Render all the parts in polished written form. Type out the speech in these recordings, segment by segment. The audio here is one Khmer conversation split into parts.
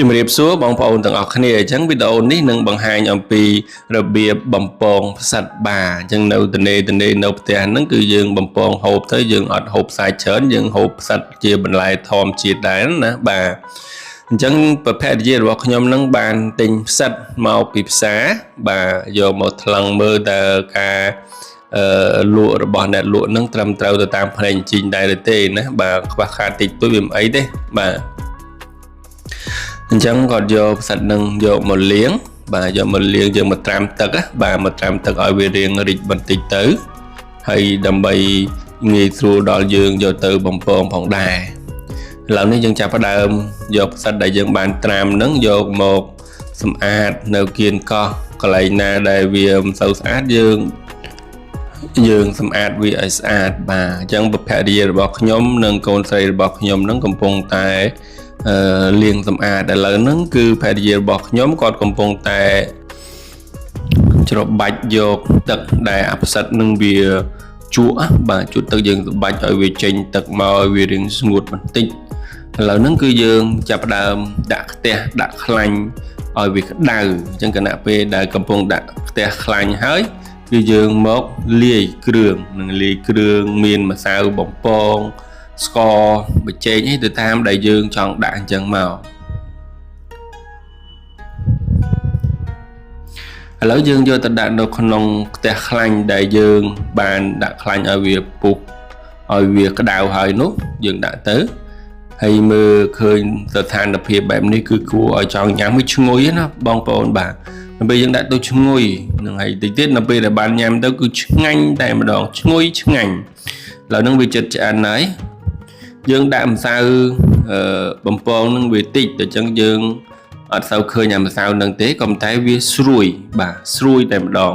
ជំរាបសួរបងប្អូនទាំងអស់គ្នាអញ្ចឹងវីដេអូនេះនឹងបង្ហាញអំពីរបៀបបំពងផ្សិតបាទអញ្ចឹងនៅទនេនៅផ្ទះហ្នឹងគឺយើងបំពងហូបទៅយើងអត់ហូបផ្សាយច្រើនយើងហូបផ្សិតជាបន្លែធម្មជាតិដែរណាបាទអញ្ចឹងប្រភេទយារបស់ខ្ញុំហ្នឹងបានទិញផ្សិតមកពីផ្សារបាទយកមកថ្លឹងមើលតើការលក់របស់អ្នកលក់ហ្នឹងត្រឹមត្រូវទៅតាមផ្នែកជីងដែរឬទេណាបាទខ្វះខាតតិចតួចវាមិនអីទេបាទអញ្ចឹងគាត់យកផ្សិតនឹងយកមកលាងបាទយកមកលាងយើងមកត្រាំទឹកបាទមកត្រាំទឹកឲ្យវារៀងរីកបន្តិចទៅហើយដើម្បីងាយស្រួលដល់យើងយកទៅបំពងផងដែរឥឡូវនេះយើងចាប់ផ្ដើមយកផ្សិតដែលយើងបានត្រាំនឹងយកមកសម្អាតនៅគៀនកោះកន្លែងណាដែលវាមិនសូវស្អាតយើងសម្អាតវាឲ្យស្អាតបាទអញ្ចឹងប្រភេទយារបស់ខ្ញុំនិងកូនស្រីរបស់ខ្ញុំនឹងកំពុងតែលាងសម្អាតឥឡូវហ្នឹងគឺភរិយារបស់ខ្ញុំគាត់កំពុងតែច្របាច់យកទឹកដែលអាផ្សិតនឹងវាជក់បាទជក់ទឹកយើងច្របាច់ឲ្យវាចេញទឹកមកឲ្យវារៀងស្ងួតបន្តិចឥឡូវហ្នឹងគឺយើងចាប់ផ្ដើមដាក់ខ្ទះដាក់ខ្លាញ់ឲ្យវាក្តៅអញ្ចឹងគណៈពេលដែលកំពុងដាក់ខ្ទះខ្លាញ់ហើយគឺយើងមកលាយគ្រឿងមានម្សៅបំពងស្ករប៊ីចេងទៅតាមដែលយើងចង់ដាក់អញ្ចឹងមកឥឡូវយើងយកទៅដាក់នៅក្នុងខ្ទះខ្លាញ់ដែលយើងបានដាក់ខ្លាញ់ឲ្យវាពុះឲ្យវាក្តៅហើយនោះយើងដាក់ទៅហើយមើលឃើញស្ថានភាពបែបនេះគឺគួរឲ្យចង់ញ៉ាំមួយឈ្ងុយណាបងប្អូនបាទនៅពេលយើងដាក់ទៅឈ្ងុយនឹងហើយតិចទៀតនៅពេលដែលបានញ៉ាំទៅគឺឆ្ងាញ់តែម្ដងឈ្ងុយឆ្ងាញ់ឥឡូវហ្នឹងវាចិត្តឆ្អិនហើយយើងដាក់ម្សៅបំពងនឹងវាតិចទៅអញ្ចឹងយើងអត់សូវឃើញអាម្សៅនឹងទេក៏តែវាស្រួយបាទស្រួយតែម្ដង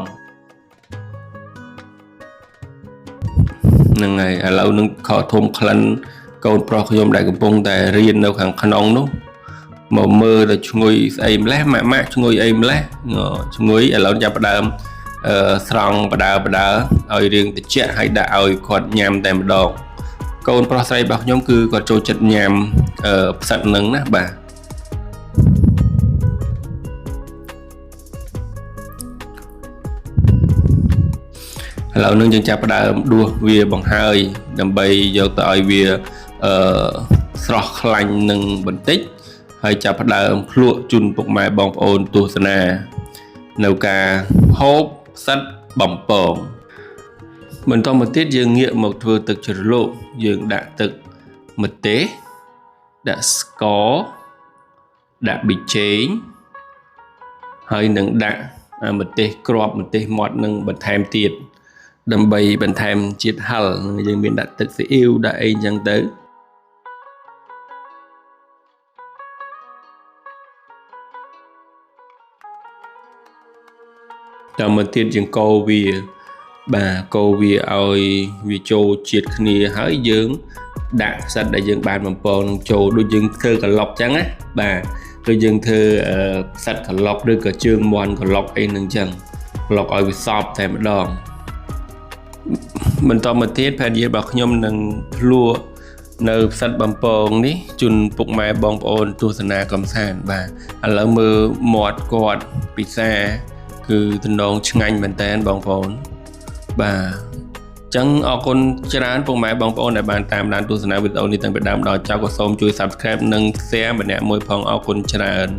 ហ្នឹងហើយឥឡូវនឹងខកធំក្លិនកូនប្រុសខ្ញុំដែលកំពុងតែរៀននៅខាងក្នុងនោះមកមើលទៅឈ្ងុយស្អីម្លេះម៉ាក់ឈ្ងុយអីម្លេះឈ្ងុយឥឡូវចាប់ផ្ដើមស្រង់បដើឲ្យរៀងត្រជាក់ហើយដាក់ឲ្យគាត់ញ៉ាំតែម្ដងកូនប្រុសស្រីរបស់ខ្ញុំគឺគាត់ចូលចិត្តញ៉ាំផ្សិតនឹងណាបាទឥឡូវនឹងយើងចាប់ផ្ដើមដួសវាបង្ហើយដើម្បីយកទៅឲ្យវាស្រស់ខ្លាញ់នឹងបន្តិចហើយចាប់ផ្ដើមភ្លក់ជូនពុកម៉ែបងប្អូនទស្សនានៅការហូបផ្សិតបំពងបន្តមកទៀតយើងងាកមកធ្វើទឹកជ្រលក់យើងដាក់ទឹកម្ទេសដាក់ស្ករដាក់ប៊ីចេងហើយនឹងដាក់ម្ទេសគ្រាប់ម្ទេសម៉ត់នឹងបន្ថែមទៀតដើម្បីបន្ថែមជាតិហឹរយើងមានដាក់ទឹកស៊ីអ៊ីវដាក់អីចឹងទៅតមកទៀតយើងកូរវាបាទកូរវាឲ្យវាចូលជាតិគ្នាហើយយើងដាក់ផ្សិតដែលយើងបានបំពងនឹងចូលដូចយើងធ្វើក្លុកចឹងណាបាទដូចយើងធ្វើផ្សិតក្លុកឬក៏ជើងមាន់ក្លុកអីនឹងចឹងក្លុកឲ្យវាសព្វតែម្ដងបន្តមកទៀតភរិយារបស់ខ្ញុំនឹងភ្លក់នៅផ្សិតបំពងនេះជូនពុកម៉ែបងប្អូនទស្សនាកំសាន្តបាទឥឡូវមើលមាត់គាត់ពិសាគឺតំណងឆ្ងាញ់មែនតើបងប្អូនបាទអញ្ចឹងអរគុណច្រើនពុកម៉ែបងប្អូនដែលបានតាមដានទស្សនាវីដេអូនេះតាំងពីដើមដល់ចប់ក៏សូមជួយ Subscribe និង Share ម្នាក់មួយផងអរគុណច្រើន